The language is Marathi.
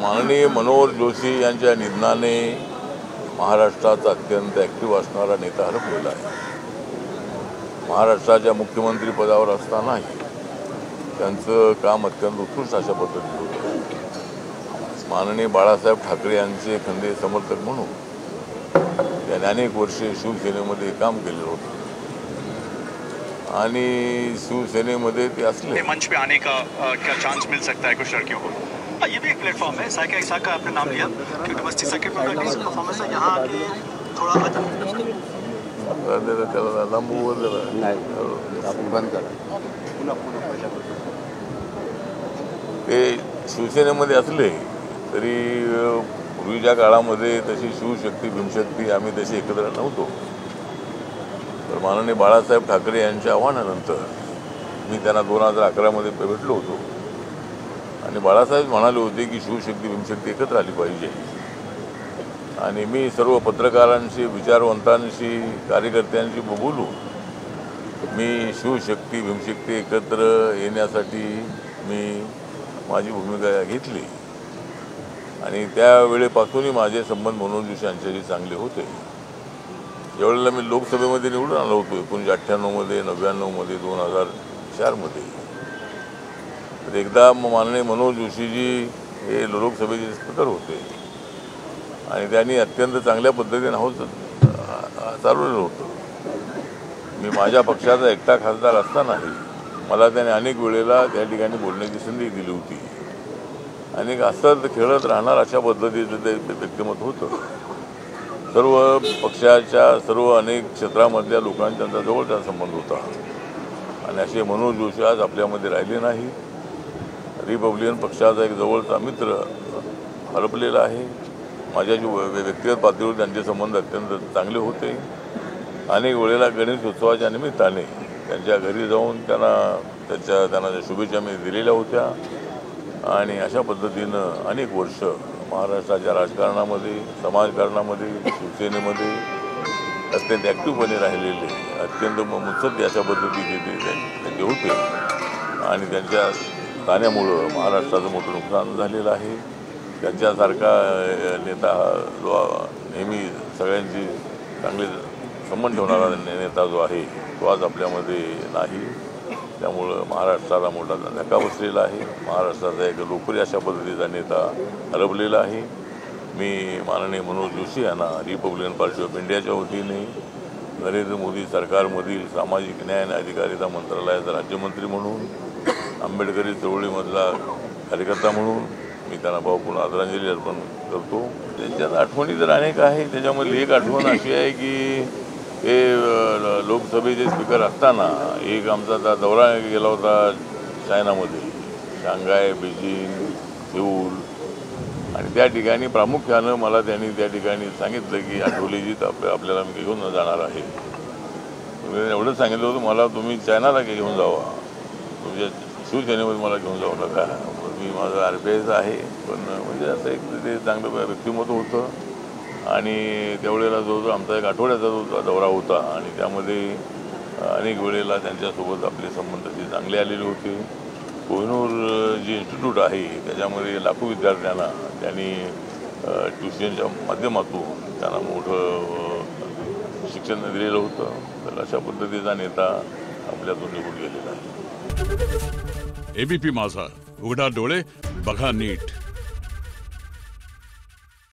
माननीय मनोहर जोशी यांच्या निधनाने महाराष्ट्राचा अत्यंत ॲक्टिव्ह असणारा नेता हरपलेला आहे. महाराष्ट्राच्या मुख्यमंत्री पदावर असतानाही त्यांचं काम अत्यंत उत्कृष्ट अशा पद्धतीने होतं. माननीय बाळासाहेब ठाकरे यांचे खंदे समर्थक म्हणून त्यांनी अनेक वर्षे शिवसेनेमध्ये काम केलेलं होतं आणि शिवसेनेमध्ये ते असले मंच पे आने का क्या चांस मिल सकता है कुछ लड़कियों को? ये भी एक प्लेटफॉर्म है. साइका इसाक का आपने नाम लिया क्योंकि मस्ती सर्किट में प्रैक्टिस परफॉर्मेंस है यहाँ आके थोड़ा त्याला लांबू बंद करा. ते शिवसेनेमध्ये असले तरी पूर्वीच्या काळामध्ये तशी शिवशक्ती भीमशक्ती आम्ही तशी एकत्र नव्हतो. तर माननीय बाळासाहेब ठाकरे यांच्या आव्हानानंतर मी त्यांना 2011मध्ये भेटलो होतो आणि बाळासाहेब म्हणाले होते की शिवशक्ती भीमशक्ती एकत्र आली पाहिजे आणि मी सर्व पत्रकारांशी विचारवंतांशी कार्यकर्त्यांशी बोलून मी शिवशक्ती भीमशक्ती एकत्र येण्यासाठी मी माझी भूमिका घेतली आणि त्यावेळेपासूनही माझे संबंध मनोहर जोशी यांच्याशी चांगले होते. ज्यावेळेला मी लोकसभेमध्ये निवडून आलो होतो 1998मध्ये 99मध्ये 2004मध्ये तर एकदा माननीय मनोहर जोशीजी हे लोकसभेचे स्पीकर होते आणि त्यांनी अत्यंत चांगल्या पद्धतीने चालवलेलं होतं. मी माझ्या पक्षाचा एकटा खासदार असतानाही मला त्याने अनेक वेळेला त्या ठिकाणी बोलण्याची संधी दिली होती आणि असंच खेळत राहणार अशा पद्धतीचं ते व्यक्तिमत्व होतं. सर्व पक्षाच्या सर्व अनेक क्षेत्रामधल्या लोकांचा त्यांचा जवळचा संबंध होता आणि असे मनोहर जोशी आज आपल्यामध्ये राहिले नाही. रिपब्लिकन पक्षाचा एक जवळचा मित्र हरपलेला आहे. माझ्याशी व्यक्तिगत पातळीवर त्यांचे संबंध अत्यंत चांगले होते. अनेक वेळेला गणेशोत्सवाच्या निमित्ताने त्यांच्या घरी जाऊन त्यांना शुभेच्छा मी दिलेल्या होत्या आणि अशा पद्धतीनं अनेक वर्ष महाराष्ट्राच्या राजकारणामध्ये समाजकारणामध्ये शिवसेनेमध्ये अत्यंत ॲक्टिव्हपणे राहिलेले अत्यंत मुत्सद्दी अशा पद्धतीने ते होते आणि त्यांच्या जाण्यामुळं महाराष्ट्राचं मोठं नुकसान झालेलं आहे. त्यांच्यासारखा नेता नेहमी सगळ्यांची चांगले संबंध ठेवणारा नेता जो आहे तो आज आपल्यामध्ये नाही. त्यामुळं महाराष्ट्राला मोठा धक्का बसलेला आहे. महाराष्ट्राचा एक लोकप्रिय अशा पद्धतीचा नेता हरपलेला आहे. मी माननीय मनोहर जोशी यांना रिपब्लिकन पार्टी ऑफ इंडियाच्या वतीने नरेंद्र मोदी सरकारमधील सामाजिक न्याय आणि अधिकारिता मंत्रालयाचा राज्यमंत्री म्हणून आंबेडकरी चळवळीमधला कार्यकर्ता म्हणून मी त्यांना भावपूर्ण आदरांजली अर्पण करतो. त्यांच्यात आठवणी तर अनेक आहे. त्याच्यामधली एक आठवण अशी आहे की हे लोकसभेचे स्पीकर असताना एक आमचा दौरा गेला होता चायनामध्ये, शांघाय, बीजिंग, सेऊल आणि त्या ठिकाणी प्रामुख्यानं मला त्यांनी त्या ठिकाणी सांगितलं की आठवलेजी आपल्याला मी घेऊन जाणार आहे. एवढं सांगितलं होतं मला तुम्ही चायनाला घेऊन जावा, तुमच्या शिवसेनेमध्ये मला घेऊन जाऊ नका. मी माझं RPIचं आहे पण म्हणजे असं एक ते चांगलं व्यक्तिमत्व होतं आणि त्यावेळेला जो आमचा एक आठवड्याचा जो दौरा होता आणि त्यामध्ये अनेक वेळेला त्यांच्यासोबत आपले संबंध जे चांगले आलेले होते. कोहिनूर जे इन्स्टिट्यूट आहे त्याच्यामध्ये लाखो विद्यार्थ्यांना त्यांनी ट्युशनच्या माध्यमातून त्यांना मोठं शिक्षण दिलेलं होतं. तर अशा पद्धतीचा नेता आपल्यातून निघून गेलेला आहे. ABP माझा, उघडा डोळे बघा नीट.